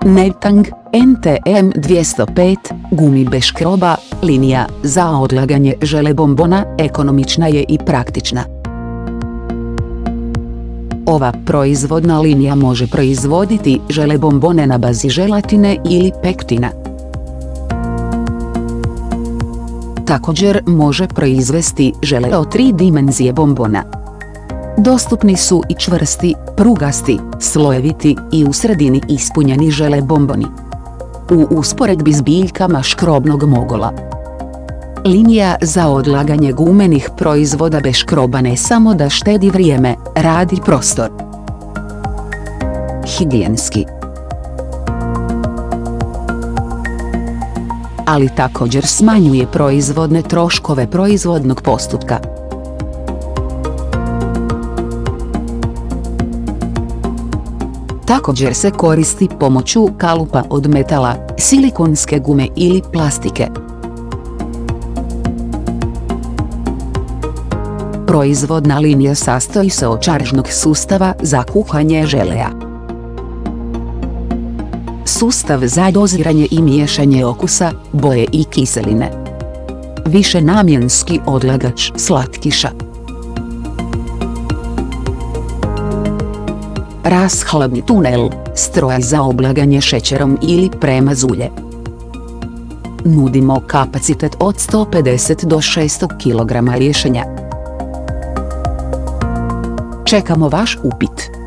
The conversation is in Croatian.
Nevtang, NTM 205, gumi bez škroba, linija za odlaganje žele bombona, ekonomična je i praktična. Ova proizvodna linija može proizvoditi žele bombone na bazi želatine ili pektina. Također može proizvesti žele od 3 dimenzije bombona. Dostupni su i čvrsti, prugasti, slojeviti i u sredini ispunjeni žele bomboni. U usporedbi s biljkama škrobnog mogola. Linija za odlaganje gumenih proizvoda bez škroba ne samo da štedi vrijeme, radi prostor. Higijenski. Ali također smanjuje proizvodne troškove proizvodnog postupka. Također se koristi pomoću kalupa od metala, silikonske gume ili plastike. Proizvodna linija sastoji se od čaržnog sustava za kuhanje želea. Sustav za doziranje i miješanje okusa, boje i kiseline. Višenamjenski odlagač slatkiša. Rashladni tunel, stroj za oblaganje šećerom ili premazulje. Nudimo kapacitet od 150 do 600 kg rješenja. Čekamo vaš upit.